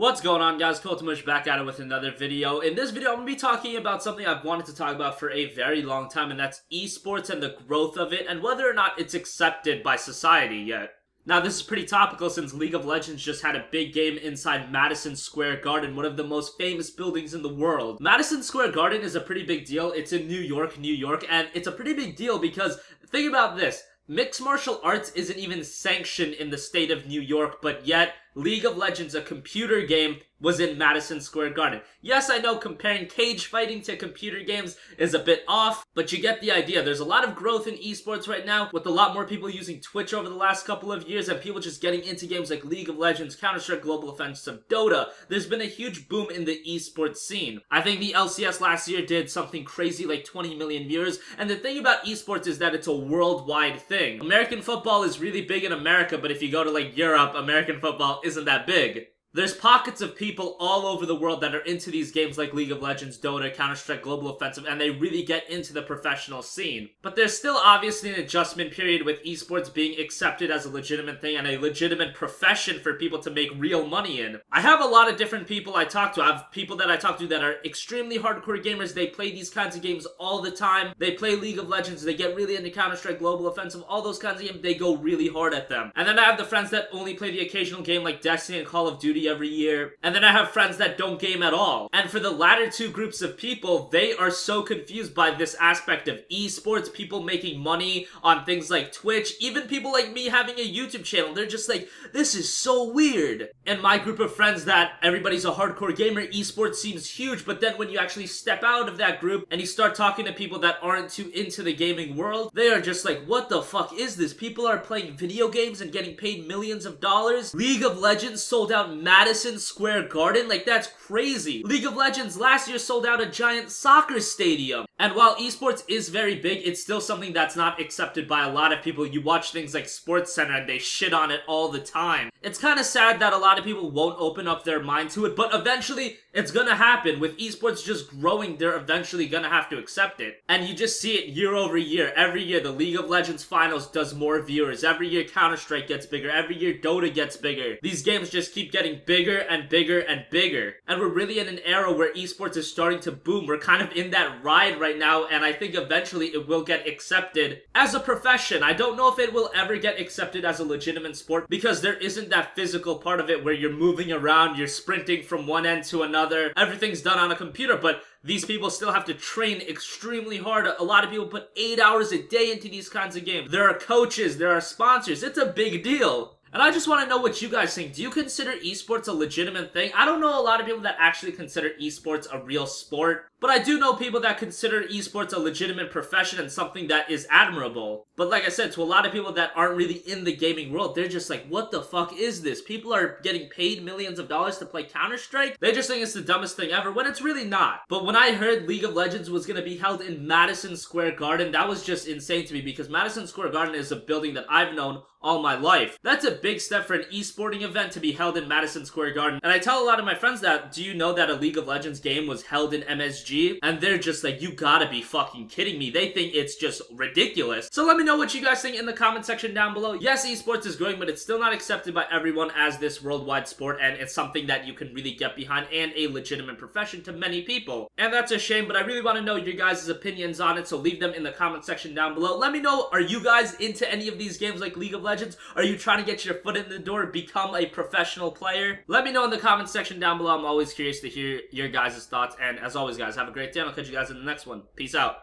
What's going on, guys? Kultimush back at it with another video. In this video, I'm going to be talking about something I've wanted to talk about for a very long time, and that's esports and the growth of it, and whether or not it's accepted by society yet. Now, this is pretty topical since League of Legends just had a big game inside Madison Square Garden, one of the most famous buildings in the world. Madison Square Garden is a pretty big deal. It's in New York, and it's a pretty big deal because, think about this. Mixed martial arts isn't even sanctioned in the state of New York, but yet League of Legends, a computer game, was in Madison Square Garden. Yes, I know comparing cage fighting to computer games is a bit off, but you get the idea. There's a lot of growth in esports right now, with a lot more people using Twitch over the last couple of years, and people just getting into games like League of Legends, Counter-Strike Global Offensive, Dota. There's been a huge boom in the esports scene. I think the LCS last year did something crazy like 20 million viewers, and the thing about esports is that it's a worldwide thing. American football is really big in America, but if you go to like Europe, American football isn't that big. There's pockets of people all over the world that are into these games like League of Legends, Dota, Counter-Strike Global Offensive, and they really get into the professional scene. But there's still obviously an adjustment period with esports being accepted as a legitimate thing and a legitimate profession for people to make real money in. I have a lot of different people I talk to. I have people that I talk to that are extremely hardcore gamers. They play these kinds of games all the time. They play League of Legends. They get really into Counter-Strike Global Offensive. All those kinds of games, they go really hard at them. And then I have the friends that only play the occasional game like Destiny and Call of Duty every year, and then I have friends that don't game at all. And for the latter two groups of people, they are so confused by this aspect of esports, people making money on things like Twitch, even people like me having a YouTube channel. They're just like, this is so weird. And my group of friends that everybody's a hardcore gamer, esports seems huge, but then when you actually step out of that group and you start talking to people that aren't too into the gaming world, they are just like, what the fuck is this? People are playing video games and getting paid millions of dollars. League of Legends sold out Madison Square Garden? Like, that's crazy. League of Legends last year sold out a giant soccer stadium. And while esports is very big, it's still something that's not accepted by a lot of people. You watch things like SportsCenter and they shit on it all the time. It's kind of sad that a lot of people won't open up their mind to it, but eventually it's gonna happen. With esports just growing, they're eventually gonna have to accept it. And you just see it year over year. Every year, the League of Legends finals does more viewers. Every year, Counter-Strike gets bigger. Every year, Dota gets bigger. These games just keep getting bigger and bigger and bigger. And we're really in an era where esports is starting to boom. We're kind of in that ride right now, and I think eventually it will get accepted as a profession. I don't know if it will ever get accepted as a legitimate sport because there isn't that physical part of it where you're moving around, you're sprinting from one end to another. Everything's done on a computer, but these people still have to train extremely hard. A lot of people put 8 hours a day into these kinds of games. There are coaches, there are sponsors. It's a big deal. And I just want to know what you guys think. Do you consider esports a legitimate thing? I don't know a lot of people that actually consider esports a real sport, but I do know people that consider esports a legitimate profession and something that is admirable. But like I said, to a lot of people that aren't really in the gaming world, they're just like, what the fuck is this? People are getting paid millions of dollars to play Counter-Strike? They just think it's the dumbest thing ever, when it's really not. But when I heard League of Legends was going to be held in Madison Square Garden, that was just insane to me because Madison Square Garden is a building that I've known all my life. That's a big step for an esporting event to be held in Madison Square Garden. And I tell a lot of my friends that, do you know that a League of Legends game was held in MSG? And they're just like, you gotta be fucking kidding me. They think it's just ridiculous. So let me know what you guys think in the comment section down below. Yes, esports is growing, but it's still not accepted by everyone as this worldwide sport, and it's something that you can really get behind and a legitimate profession to many people. And that's a shame, but I really want to know your guys' opinions on it, so leave them in the comment section down below. Let me know, are you guys into any of these games like League of Legends? Are you trying to get your foot in the door, become a professional player? Let me know in the comment section down below. I'm always curious to hear your guys' thoughts. And as always, guys, have a great day. I'll catch you guys in the next one. Peace out.